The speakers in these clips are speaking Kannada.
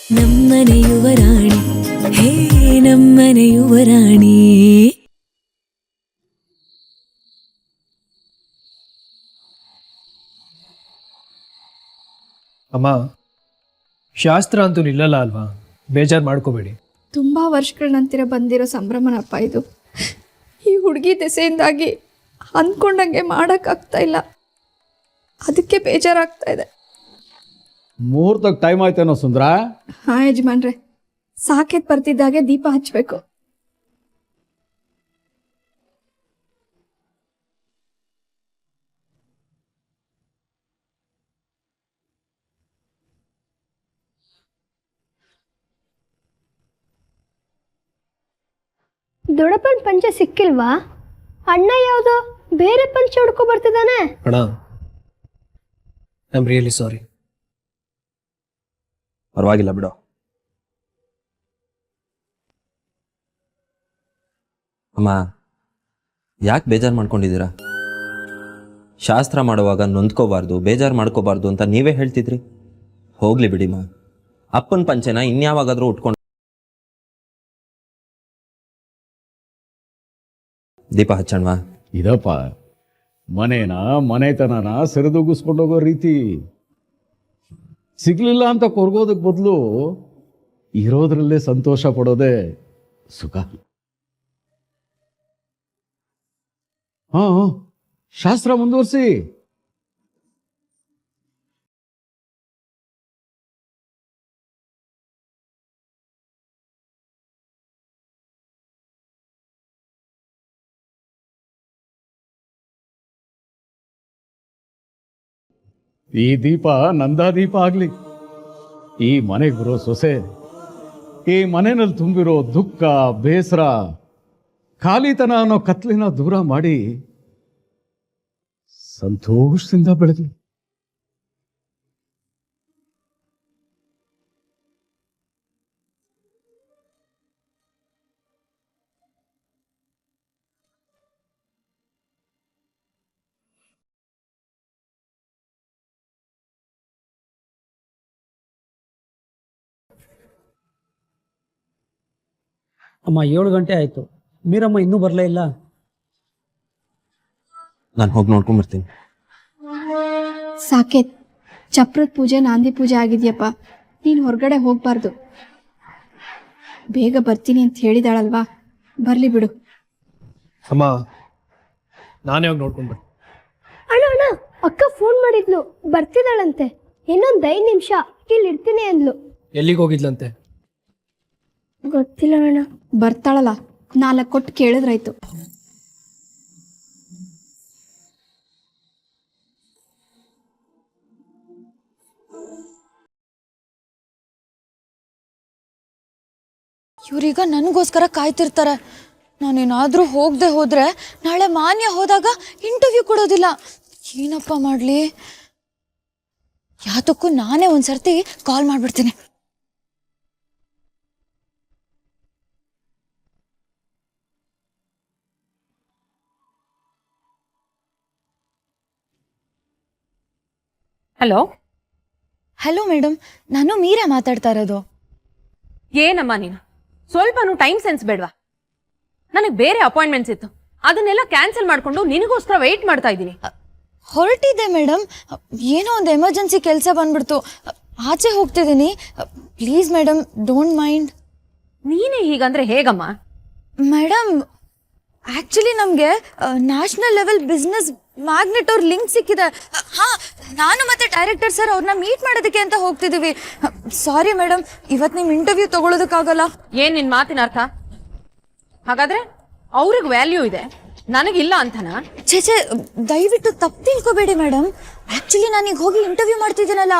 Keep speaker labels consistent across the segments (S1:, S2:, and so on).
S1: ನಮ್ಮನೆ ಯುವರಾಣಿ ಹೇ ನಮ್ಮನೆ ಯುವರಾಣಿ.
S2: ಅಮ್ಮ, ಶಾಸ್ತ್ರ ಅಂತೂ ನಿಲ್ಲಲ್ಲ ಅಲ್ವಾ? ಬೇಜಾರು ಮಾಡ್ಕೋಬೇಡಿ.
S3: ತುಂಬ ವರ್ಷಗಳ ನಂತರ ಬಂದಿರೋ ಸಂಭ್ರಮನಪ್ಪ ಇದು. ಈ ಹುಡುಗಿ ದೆಸೆಯಿಂದಾಗಿ ಅಂದ್ಕೊಂಡಂಗೆ ಮಾಡೋಕ್ಕಾಗ್ತಾ ಇಲ್ಲ, ಅದಕ್ಕೆ ಬೇಜಾರಾಗ್ತಾ ಇದೆ.
S4: ಮುಹೂರ್ತಕ್ಕೆ ಟೈಮ್ ಆಯ್ತೇನೋ ಸುಂದ್ರ?
S3: ಹಾಂ ಯಜಮಾನ್ರೆ, ಸಾಕೆತ್ ಬರ್ತಿದ್ದಾಗೆ ದೀಪ ಹಚ್ಚಬೇಕು.
S5: ದೊಡ್ಡಪ್ಪನ ಪಂಚೆ ಸಿಕ್ಕಿಲ್ವಾ? ಅಣ್ಣ ಯಾವುದೋ ಬೇರೆ ಪಂಚೆ ಹುಡ್ಕೊ ಬರ್ತಿದ್ದಾನೆ.
S2: ಅಣ್ಣ, ಐ ಆಮ್ ರಿಯಲಿ ಸಾರಿ.
S6: ಪರವಾಗಿಲ್ಲ ಬಿಡು. ಅಮ್ಮ, ಯಾಕೆ ಬೇಜಾರು ಮಾಡ್ಕೊಂಡಿದ್ದೀರಾ? ಶಾಸ್ತ್ರ ಮಾಡುವಾಗ ನೊಂದ್ಕೋಬಾರ್ದು, ಬೇಜಾರು ಮಾಡ್ಕೋಬಾರ್ದು ಅಂತ ನೀವೇ ಹೇಳ್ತಿದ್ರಿ. ಹೋಗ್ಲಿ ಬಿಡಿಮ್ಮ, ಅಪ್ಪನ ಪಂಚೆನ ಇನ್ಯಾವಾಗಾದ್ರೂ ಉಟ್ಕೊಂಡು ದೀಪ ಹಚ್ಚಣ್ವಾ?
S4: ಇದಪ್ಪ ಮನೆತನನ ಸರಿದೂಗಿಸ್ಕೊಂಡೋಗೋ ರೀತಿ. ಸಿಗ್ಲಿಲ್ಲ ಅಂತ ಕೊರ್ಗೋದಕ್ಕೆ ಬದಲು ಇರೋದ್ರಲ್ಲೇ ಸಂತೋಷ ಪಡೋದೇ ಸುಖ. ಶಾಸ್ತ್ರ ಮುಂದುವರಿಸಿ. ಈ ದೀಪ ನಂದಾದೀಪ ಆಗ್ಲಿ. ಈ ಮನೆಗೆ ಬರೋ ಸೊಸೆ ಈ ಮನೆಯಲ್ಲಿ ತುಂಬಿರೋ ದುಃಖ, ಬೇಸರ, ಖಾಲಿತನ ಅನ್ನೋ ಕತ್ಲಿನ ದೂರ ಮಾಡಿ ಸಂತೋಷದಿಂದ ಬೆಳಗ್ಲಿ.
S7: ಅಮ್ಮ 7 ಗಂಟೆ ಆಯ್ತು, ಮೀರಮ್ಮ ಇನ್ನೂ ಬರಲೇ ಇಲ್ಲ.
S6: ನಾನು ಹೋಗಿ ನೋಡ್ಕೊಂಡ್ಬರ್ತೀನಿ.
S3: ಸಾಕೇತ್, ಚಪ್ರದ ಪೂಜೆ, ನಾಂದಿ ಪೂಜೆ ಆಗಿದೆಯಪ್ಪ, ನೀನು ಹೊರಗಡೆ ಹೋಗ್ಬಾರ್ದು. ಬೇಗ ಬರ್ತೀನಿ ಅಂತ ಹೇಳಿದಾಳಲ್ವಾ, ಬರಲಿ ಬಿಡು.
S2: ಅಮ್ಮ, ನಾನೇ ಹೋಗಿ ನೋಡ್ಕೊಂಡ್ಬರ್ತೀನಿ.
S5: ಅಣ್ಣ, ಅಕ್ಕ ಫೋನ್ ಮಾಡಿದ್ಲು, ಬರ್ತಿದ್ದಾಳಂತೆ. ಇನ್ನೊಂದು 5 ನಿಮಿಷ ಇಲ್ಲಿ ಇರ್ತೀನಿ ಅಂದ್ಲು.
S2: ಎಲ್ಲಿಗೆ ಹೋಗಿದ್ಲಂತೆ?
S5: ಗೊತ್ತಿಲ್ಲ ಅಣ್ಣ.
S3: ಬರ್ತಾಳಲ್ಲ, 4 ಕೊಟ್ಟು ಕೇಳಿದ್ರಾಯ್ತು.
S8: ಇವ್ರೀಗ ನನಗೋಸ್ಕರ ಕಾಯ್ತಿರ್ತಾರೆ. ನಾನೇನಾದರೂ ಹೋಗದೆ ಹೋದರೆ ನಾಳೆ ಮಾನ್ಯ ಹೋದಾಗ ಇಂಟರ್ವ್ಯೂ ಕೊಡೋದಿಲ್ಲ. ಏನಪ್ಪ ಮಾಡಲಿ? ಯಾತಕ್ಕೂ ನಾನೇ ಒಂದ್ಸರ್ತಿ ಕಾಲ್ ಮಾಡಿಬಿಡ್ತೀನಿ.
S9: ಹಲೋ
S8: ಹಲೋ ಮೇಡಮ್, ನಾನು ಮೀರಾ ಮಾತಾಡ್ತಾ ಇರೋದು.
S9: ಏನಮ್ಮ ನೀನು ಸ್ವಲ್ಪನೂ ಟೈಮ್ ಸೆನ್ಸ್ ಬೇಡವಾ? ನನಗೆ ಬೇರೆ ಅಪಾಯಿಂಟ್ಮೆಂಟ್ಸ್ ಇತ್ತು, ಅದನ್ನೆಲ್ಲ ಕ್ಯಾನ್ಸಲ್ ಮಾಡಿಕೊಂಡು ನಿನಗೋಸ್ಕರ ವೆಯ್ಟ್ ಮಾಡ್ತಾ ಇದ್ದೀನಿ.
S8: ಹೊರಟಿದ್ದೆ ಮೇಡಮ್, ಏನೋ ಒಂದು ಎಮರ್ಜೆನ್ಸಿ ಕೆಲಸ ಬಂದ್ಬಿಡ್ತು, ಆಚೆ ಹೋಗ್ತಿದ್ದೀನಿ. Please madam, don't mind.
S9: ನೀನೇ ಹೀಗಂದ್ರೆ ಹೇಗಮ್ಮ?
S8: ಮೇಡಮ್, ಆ್ಯಕ್ಚುಲಿ ನಮಗೆ ನ್ಯಾಷನಲ್ ಲೆವೆಲ್ ಬಿಸ್ನೆಸ್ ಮ್ಯಾಗ್ನೆಟ್ ಅವ್ರ ಲಿಂಕ್ ಸಿಕ್ಕಿದೆ. ಹಾಂ, ನಾನು ಮತ್ತು ಡೈರೆಕ್ಟರ್ ಸರ್ ಅವ್ರನ್ನ ಮೀಟ್ ಮಾಡೋದಕ್ಕೆ ಅಂತ ಹೋಗ್ತಿದ್ದೀವಿ. ಸಾರಿ ಮೇಡಮ್, ಇವತ್ತು ನಿಮ್ಮ ಇಂಟರ್ವ್ಯೂ ತಗೊಳ್ಳೋದಕ್ಕಾಗಲ್ಲ.
S9: ಏನು ನಿನ್ನ ಮಾತಿನ ಅರ್ಥ? ಹಾಗಾದ್ರೆ ಅವ್ರಿಗೆ ವ್ಯಾಲ್ಯೂ ಇದೆ, ನನಗಿಲ್ಲ ಅಂತನಾ?
S8: ಛೇ, ದಯವಿಟ್ಟು ತಪ್ಪು ತಿಳ್ಕೊಬೇಡಿ ಮೇಡಮ್. ಆ್ಯಕ್ಚುಲಿ ನಾನೀಗ ಹೋಗಿ ಇಂಟರ್ವ್ಯೂ ಮಾಡ್ತಿದ್ದೀನಲ್ಲ,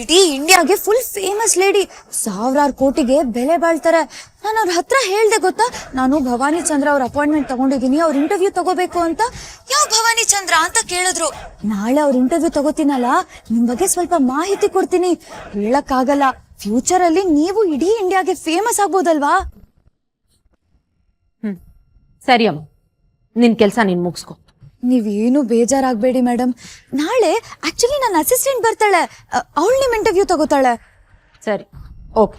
S8: ಇಡೀ ಇಂಡಿಯಾಗೆ ಫುಲ್ ಫೇಮಸ್ ಲೇಡಿ, 1000 ಕೋಟಿಗೆ ಬೆಲೆ ಬಾಳ್ತಾರೆ. ನಾನು ಅವ್ರ ಹತ್ರ ಹೇಳ್ದೆ ಗೊತ್ತಾ, ನಾನು ಭವಾನಿ ಚಂದ್ರ ಅವ್ರ ಅಪಾಯಿಂಟ್ಮೆಂಟ್ ತಗೊಂಡಿದ್ದೀನಿ, ಅವ್ರ ಇಂಟರ್ವ್ಯೂ ತಗೋಬೇಕು ಅಂತ. ಯಾವ ಭವಾನಿ ಚಂದ್ರ ಅಂತ ಕೇಳಿದ್ರು. ನಾಳೆ ಅವ್ರ ಇಂಟರ್ವ್ಯೂ ತಗೋತೀನಲ್ಲ, ನಿಮ್ ಬಗ್ಗೆ ಸ್ವಲ್ಪ ಮಾಹಿತಿ ಕೊಡ್ತೀನಿ. ಹೇಳಕ್ಕಾಗಲ್ಲ, ಫ್ಯೂಚರ್ ಅಲ್ಲಿ ನೀವು ಇಡೀ ಇಂಡಿಯಾಗೆ ಫೇಮಸ್ ಆಗ್ಬೋದಲ್ವಾ?
S9: ಸರಿ ಅಮ್ಮ, ನಿನ್ ಕೆಲಸ ನೀನ್ ಮುಗಿಸ್ಕೊ.
S8: ನೀವೇನು ಬೇಜಾರಾಗಬೇಡಿ ಮೇಡಮ್. ನಾಳೆ ಆಕ್ಚುಲಿ ನನ್ನ ಅಸಿಸ್ಟೆಂಟ್ ಬರ್ತಾಳೆ, ಅವಳು ನಿಮ್ಮ ಇಂಟರ್ವ್ಯೂ ತಗೋತಾಳೆ.
S9: ಸರಿ,
S8: okay,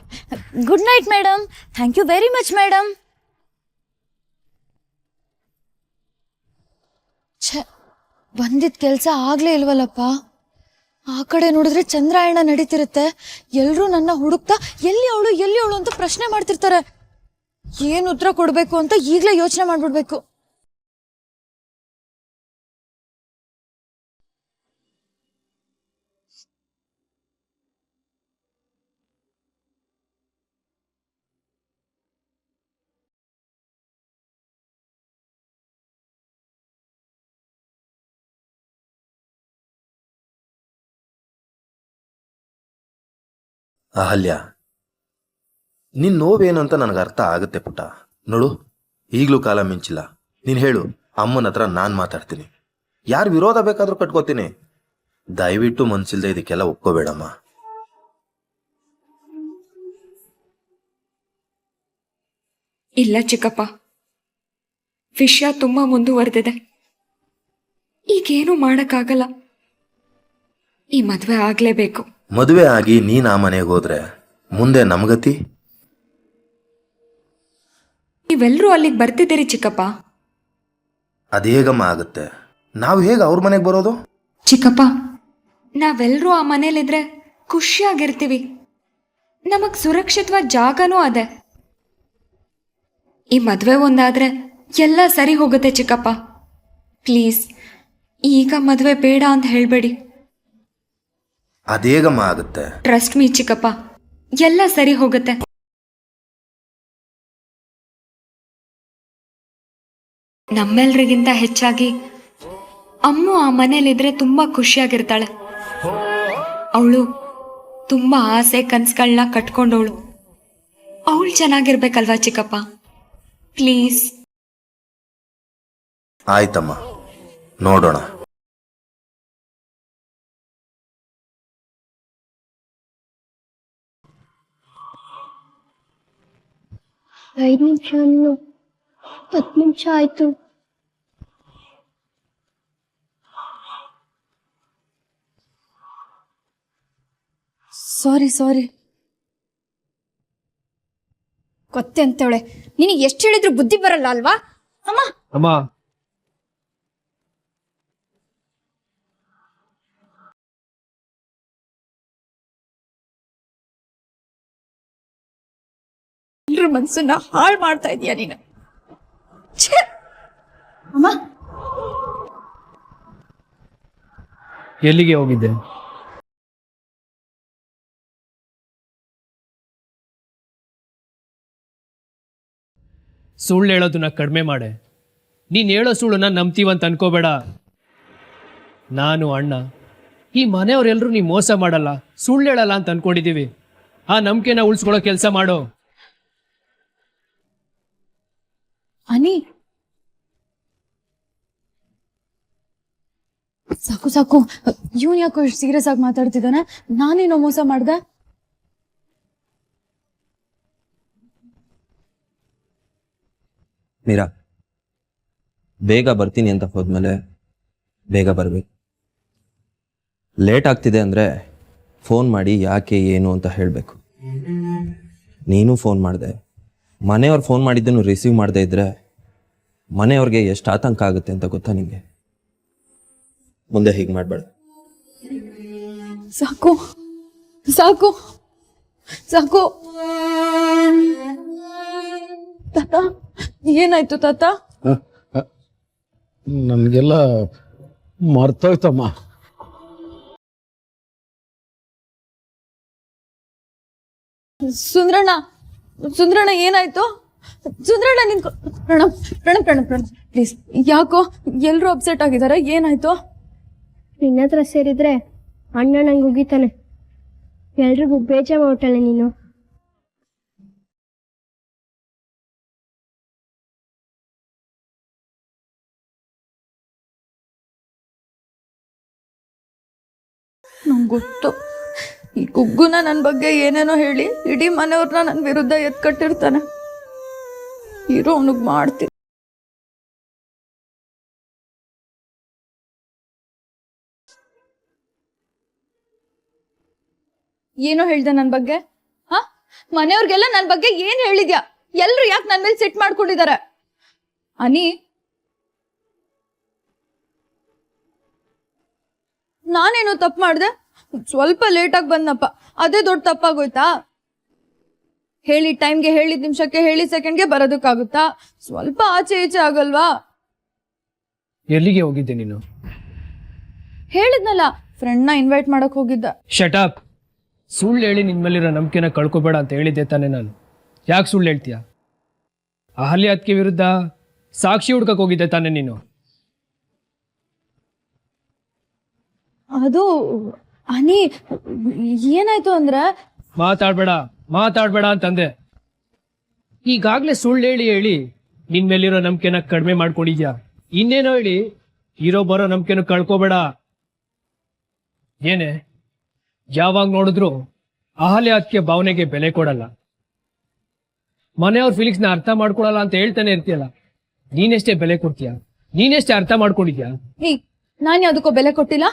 S8: good night madam. Thank you very much madam. ಛೆ, ಬಂದಿದ್ದ ಕೆಲಸ ಆಗ್ಲೇ ಇಲ್ವಲ್ಲಪ್ಪ. ಆ ಕಡೆ ನೋಡಿದ್ರೆ ಚಂದ್ರಾಯಣ ನಡೀತಿರುತ್ತೆ. ಎಲ್ಲರೂ ನನ್ನ ಹುಡುಕ್ತಾ ಎಲ್ಲಿ ಅವಳು ಅಂತ ಪ್ರಶ್ನೆ ಮಾಡ್ತಿರ್ತಾರೆ. ಏನು ಉತ್ತರ ಕೊಡಬೇಕು ಅಂತ ಈಗಲೇ ಯೋಚನೆ ಮಾಡ್ಬಿಡ್ಬೇಕು.
S10: ಅಹಲ್ಯ, ನಿನ್ನ ನೋವೇನು ಅಂತ ನನಗೆ ಅರ್ಥ ಆಗುತ್ತೆ ಪುಟ್ಟ. ನೋಡು, ಈಗಲೂ ಕಾಲ ಮಿಂಚಿಲ್ಲ. ನೀನು ಹೇಳು, ಅಮ್ಮನ ಹತ್ರ ನಾನು ಮಾತಾಡ್ತೀನಿ. ಯಾರು ವಿರೋಧ ಬೇಕಾದರೂ ಕಟ್ಕೋತೀನಿ. ದಯವಿಟ್ಟು ಮನ್ಸಿಲ್ದೆ ಇದಕ್ಕೆಲ್ಲ ಒಪ್ಕೋಬೇಡಮ್ಮ.
S3: ಇಲ್ಲ ಚಿಕ್ಕಪ್ಪ, ವಿಷಯ ತುಂಬಾ ಮುಂದುವರೆದಿದೆ. ಈಗೇನು ಮಾಡಕ್ಕಾಗಲ್ಲ. ಈ ಮದುವೆ ಆಗ್ಲೇಬೇಕು.
S10: ಮದುವೆ ಆಗಿ ನೀನು ಆ ಮನೆಗೆ ಹೋದ್ರೆ ಮುಂದೆ ನಮ್ಗತಿ?
S3: ನೀವೆಲ್ಲರೂ ಅಲ್ಲಿಗೆ ಬರ್ತಿದ್ದೀರಿ ಚಿಕ್ಕಪ್ಪ.
S10: ಅದೇಗಮ್ಮ ಆಗುತ್ತೆ? ನಾವು ಹೇಗೆ ಅವ್ರ ಮನೆಗೆ ಬರೋದು?
S3: ಚಿಕ್ಕಪ್ಪ, ನಾವೆಲ್ಲರೂ ಆ ಮನೇಲಿದ್ರೆ ಖುಷಿಯಾಗಿರ್ತೀವಿ. ನಮಗ್ ಸುರಕ್ಷಿತವಾದ ಜಾಗನೂ ಅದೇ. ಈ ಮದುವೆ ಒಂದಾದ್ರೆ ಎಲ್ಲ ಸರಿ ಹೋಗುತ್ತೆ ಚಿಕ್ಕಪ್ಪ. ಪ್ಲೀಸ್, ಈಗ ಮದುವೆ ಬೇಡ ಅಂತ ಹೇಳ್ಬೇಡಿ.
S10: ಅದೇಗಮ್ಮ ಆಗುತ್ತೆ?
S3: ಟ್ರಸ್ಟ್ ಮೀ ಚಿಕ್ಕಪ್ಪ, ಎಲ್ಲ ಸರಿ ಹೋಗುತ್ತೆ. ನಮ್ಮೆಲ್ರಿಗಿಂತ ಹೆಚ್ಚಾಗಿ ಅಮ್ಮು ಆ ಮನೇಲಿದ್ರೆ ತುಂಬಾ ಖುಷಿಯಾಗಿರ್ತಾಳೆ. ಅವಳು ತುಂಬಾ ಆಸೆ ಕನ್ಸುಗಳನ್ನ ಕಟ್ಕೊಂಡವಳು. ಅವಳು ಚೆನ್ನಾಗಿರ್ಬೇಕಲ್ವಾ ಚಿಕ್ಕಪ್ಪ? ಪ್ಲೀಸ್.
S10: ಆಯ್ತಮ್ಮ, ನೋಡೋಣ.
S5: 5 ನಿಮಿಷ 10 ನಿಮಿಷ ಆಯ್ತು.
S3: ಸಾರಿ ಗೊತ್ತೆ ಅಂತವಳೆ. ನಿನಗೆ ಎಷ್ಟು ಹೇಳಿದ್ರು ಬುದ್ಧಿ ಬರಲ್ಲ ಅಲ್ವಾ?
S2: ಅಮ್ಮ,
S3: ಎಲ್ರ ಮನ್ಸನ್ನ ಹಾಳು ಮಾಡ್ತಾ ಇದೀಯ ನೀನು. ಅಮ್ಮ,
S2: ಎಲ್ಲಿಗೆ ಹೋಗಿದ್ದೆ? ಸುಳ್ಳು ಹೇಳೋದನ್ನ ಕಡಿಮೆ ಮಾಡೆ. ನೀನು ಹೇಳೋ ಸುಳ್ಳನ್ನ ನಂಬ್ತೀವಂತ ಅನ್ಕೋಬೇಡ. ನಾನು ಅಣ್ಣ, ಈ ಮನೆಯವರೆಲ್ಲರೂ ನೀ ಮೋಸ ಮಾಡಲ್ಲ, ಸುಳ್ಳು ಹೇಳಲ್ಲ ಅಂತ ಅನ್ಕೊಂಡಿದ್ದೀವಿ. ಆ ನಂಬಿಕೆನ ಉಳಿಸ್ಕೊಳ್ಳೋ ಕೆಲಸ ಮಾಡು.
S8: ಅನಿ, ಸಾಕು ಇವನ್ ಯಾಕೋ ಇಷ್ಟು ಸೀರಿಯಸ್ ಆಗಿ ಮಾತಾಡ್ತಿದ್ದಾನೆ? ನಾನೇನೋ ಮೋಸ ಮಾಡ್ದೆ?
S6: ಮೀರಾ, ಬೇಗ ಬರ್ತೀನಿ ಅಂತ ಹೋದ್ಮೇಲೆ ಬೇಗ ಬರಬೇಕು. ಲೇಟ್ ಆಗ್ತಿದೆ ಅಂದರೆ ಫೋನ್ ಮಾಡಿ ಯಾಕೆ ಏನು ಅಂತ ಹೇಳಬೇಕು. ನೀನು ಫೋನ್ ಮಾಡಿದೆ, ಮನೆಯವ್ರು ಫೋನ್ ಮಾಡಿದ್ದನ್ನು ರಿಸೀವ್ ಮಾಡದೇ ಇದ್ದರೆ ಮನೆಯವ್ರಿಗೆ ಎಷ್ಟು ಆತಂಕ ಆಗುತ್ತೆ ಅಂತ ಗೊತ್ತಾ ನಿಮಗೆ? ಮುಂದೆ ಹೀಗೆ ಮಾಡಬೇಡ.
S8: ಸಾಕು ತಾತ, ಏನಾಯ್ತು ತಾತ?
S4: ನನಗೆಲ್ಲ ಮರ್ತೋಯ್ತಮ್ಮ.
S8: ಸುಂದ್ರಣ್ಣ ಏನಾಯ್ತು? ಸುಂದ್ರಣ್ಣ ನಿಂತ್ಕೊ. ಪ್ರಣಮ್ ಪ್ಲೀಸ್. ಯಾಕೋ ಎಲ್ರು ಅಪ್ಸೆಟ್ ಆಗಿದ್ದಾರೆ? ಏನಾಯ್ತು?
S5: ನಿನ್ನ ಹತ್ರ ಸೇರಿದ್ರೆ ಅಣ್ಣ ನಂಗೆ ಉಗಿತಾನೆ. ಎಲ್ರಿಗೂ ಬೇಜಾರು ಮಾಡ್ತಾಳೆ ನೀನು.
S8: ನಂಗೆ ಗೊತ್ತು, ಈ ಗುಗ್ಗುನ ನನ್ನ ಬಗ್ಗೆ ಏನೇನೋ ಹೇಳಿ ಇಡೀ ಮನೆಯವ್ರನ್ನ ನನ್ನ ವಿರುದ್ಧ ಎತ್ಕಟ್ಟಿರ್ತಾನೆ. ಇರೋ ಅವನಿಗೆ ಮಾಡ್ತೀನಿ. ಏನೋ ಹೇಳ್ದೆ ನನ್ನ ಬಗ್ಗೆ?
S3: ಮನೆಯವ್ರಿಗೆಲ್ಲ ನನ್ನ ಬಗ್ಗೆ ಏನ್ ಹೇಳಿದ್ಯಾ? ಎಲ್ರು ಯಾಕೆ ನನ್ನ ಮೇಲೆ ಸಿಟ್ ಮಾಡ್ಕೊಂಡಿದ್ದಾರೆ? ಅನಿ, ನಾನೇನು ತಪ್ಪು ಮಾಡ್ದೆ? ಸ್ವಲ್ಪ ಲೇಟಾಗಿ ಬಂದಪ್ಪ, ಅದೇ ದೊಡ್ಡ ತಪ್ಪಾಗೋಯ್ತಾ? ಹೇಳಿದ ಟೈಮ್ಗೆ, ಹೇಳಿದ ನಿಮಿಷಕ್ಕೆ, ಹೇಳಿದ ಸೆಕೆಂಡ್ಗೆ ಬರೋದಕ್ಕಾಗುತ್ತಾ? ಸ್ವಲ್ಪ ಆಚೆ ಈಚೆ ಆಗಲ್ವಾ?
S2: ಎಲ್ಲಿಗೆ ಹೋಗಿದ್ದೆ ನೀನು?
S3: ಹೇಳಿದ್ನಲ್ಲ, ಫ್ರೆಂಡ್ನ ಇನ್ವೈಟ್ ಮಾಡಕ್ ಹೋಗಿದ್ದ.
S2: ಶಟಾಪ್. ಸುಳ್ಳು ಹೇಳಿ ನಿನ್ ಮೇಲಿರೋ ನಂಬಿಕೆನ ಕಳ್ಕೊಬೇಡ ಅಂತ ಹೇಳಿದ್ದೆ ತಾನೆ ನಾನು. ಯಾಕೆ ಸುಳ್ಳು ಹೇಳ್ತೀಯ? ಅಹಲ್ಯ ಅದಕ್ಕೆ ವಿರುದ್ಧ ಸಾಕ್ಷಿ ಹುಡ್ಕಕ್ ಹೋಗಿದ್ದೆ ತಾನೆ ನೀನು.
S3: ಅದು ಅನಿ, ಏನಾಯ್ತು ಅಂದ್ರೆ
S2: ಮಾತಾಡ್ಬೇಡ ಅಂತಂದೆ. ಈಗಾಗ್ಲೇ ಸುಳ್ಳು ಹೇಳಿ ಹೇಳಿ ನಿನ್ ಮೇಲಿರೋ ನಂಬಿಕೆನ ಕಡಿಮೆ ಮಾಡ್ಕೊಂಡಿದ್ಯಾ. ಇನ್ನೇನೋ ಹೇಳಿ ಇರೋ ಬರೋ ನಂಬಿಕೆನ ಕಳ್ಕೊಬೇಡ. ಏನೇ ಯಾವಾಗ ನೋಡಿದ್ರು ಅಹಲ್ಯ ಅದಕ್ಕೆ ಭಾವನೆಗೆ ಬೆಲೆ ಕೊಡಲ್ಲ, ಮನೆಯವ್ರ ಫೀಲಿಂಗ್ಸ್ನ ಅರ್ಥ ಮಾಡ್ಕೊಳಲ್ಲ ಅಂತ ಹೇಳ್ತಾನೆ ಇರ್ತೀಯಲ್ಲ. ನೀನೆಷ್ಟೇ ಬೆಲೆ ಕೊಡ್ತೀಯ? ನೀನೆಷ್ಟೇ ಅರ್ಥ ಮಾಡ್ಕೊಂಡಿದ್ಯಾ?
S3: ನಾನು ಯಾವುದಕ್ಕೋ ಬೆಲೆ ಕೊಟ್ಟಿಲ್ಲ.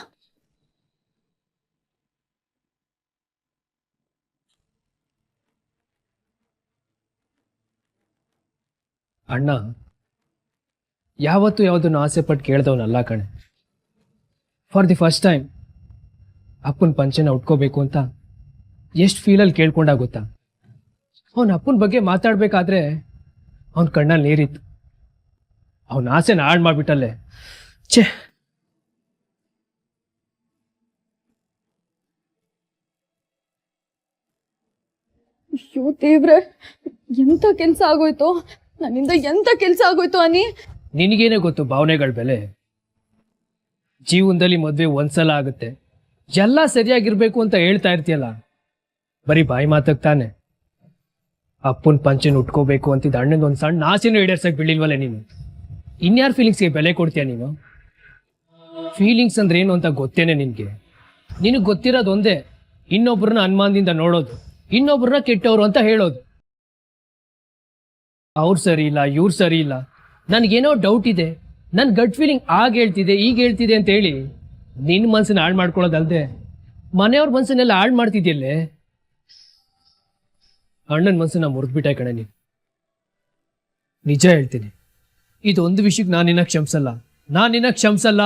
S2: ಅಣ್ಣ ಯಾವತ್ತೂ ಯಾವುದನ್ನು ಆಸೆ ಪಟ್ಟು ಕೇಳ್ದವನಲ್ಲ ಕಣೆ. ಫಾರ್ ದಿ ಫಸ್ಟ್ ಟೈಮ್ ಅಪ್ಪನ ಪಂಚನ ಉಟ್ಕೋಬೇಕು ಅಂತ ಎಷ್ಟು ಫೀಲಲ್ಲಿ ಕೇಳ್ಕೊಂಡಾಗುತ್ತಾ. ಅವನ ಅಪ್ಪನ ಬಗ್ಗೆ ಮಾತಾಡ್ಬೇಕಾದ್ರೆ ಅವನ ಕಣ್ಣಲ್ಲಿ ನೀರಿತ್ತು. ಅವನ ಆಸೆನ ಹಾಳು ಮಾಡ್ಬಿಟ್ಟಲ್ಲೇ. ಛೇ,
S3: ಅಯ್ಯೋ ದೇವ್ರೆ, ಎಂತ ಕೆಲ್ಸ ಆಗೋಯ್ತು ನನ್ನಿಂದ, ಎಂತ ಕೆಲ್ಸ ಆಗೋಯ್ತು ಅನಿ.
S2: ನಿನಗೇನೆ ಗೊತ್ತು ಭಾವನೆಗಳ ಬೆಲೆ. ಜೀವನದಲ್ಲಿ ಮದುವೆ ಒಂದ್ಸಲ ಆಗುತ್ತೆ, ಎಲ್ಲ ಸರಿಯಾಗಿರ್ಬೇಕು ಅಂತ ಹೇಳ್ತಾ ಇರ್ತೀಯಲ್ಲ, ಬರೀ ಬಾಯಿ ಮಾತಕ್ ತಾನೆ. ಅಪ್ಪನ ಪಂಚನ ಉಟ್ಕೋಬೇಕು ಅಂತಿದ್ದ ಅಣ್ಣಂದು ಒಂದು ಸಣ್ಣ ಆಸೆನೂ ಈಡೇರ್ಸಕ್ ಬಿಡ್ಲಿಲ್ವಲ್ಲ ನೀನು. ಇನ್ಯಾರ ಫೀಲಿಂಗ್ಸ್ಗೆ ಬೆಲೆ ಕೊಡ್ತೀಯ ನೀನು? ಫೀಲಿಂಗ್ಸ್ ಅಂದ್ರೆ ಏನು ಅಂತ ಗೊತ್ತೇನೆ ನಿನಗೆ. ನಿನಗೆ ಗೊತ್ತಿರೋದು ಒಂದೇ, ಇನ್ನೊಬ್ಬರನ್ನ ಅನುಮಾನದಿಂದ ನೋಡೋದು, ಇನ್ನೊಬ್ಬರನ್ನ ಕೆಟ್ಟವರು ಅಂತ ಹೇಳೋದು. ಅವ್ರು ಸರಿ ಇಲ್ಲ, ಇವ್ರು ಸರಿ ಇಲ್ಲ, ನನಗೇನೋ ಡೌಟ್ ಇದೆ, ನನ್ನ ಗಟ್ ಫೀಲಿಂಗ್ ಆಗ ಹೇಳ್ತಿದೆ ಈಗ ಹೇಳ್ತಿದೆ ಅಂತ ಹೇಳಿ ನಿನ್ನ ಮನಸ್ಸನ್ನ ಹಾಳು ಮಾಡ್ಕೊಳ್ಳೋದಲ್ದೆ ಮನೆಯವ್ರ ಮನಸ್ಸನ್ನೆಲ್ಲ ಹಾಳು ಮಾಡ್ತಿದ್ಯಲ್ಲೇ. ಅಣ್ಣನ ಮನಸ್ಸನ್ನ ಮುರಿದ್ಬಿಟ್ಟೆ ಕಣೆ ನೀನು. ನಿಜ ಹೇಳ್ತೀನಿ, ಇದೊಂದು ವಿಷಯಕ್ಕೆ ನಾನು ನಿನ್ನ ಕ್ಷಮಿಸಲ್ಲ.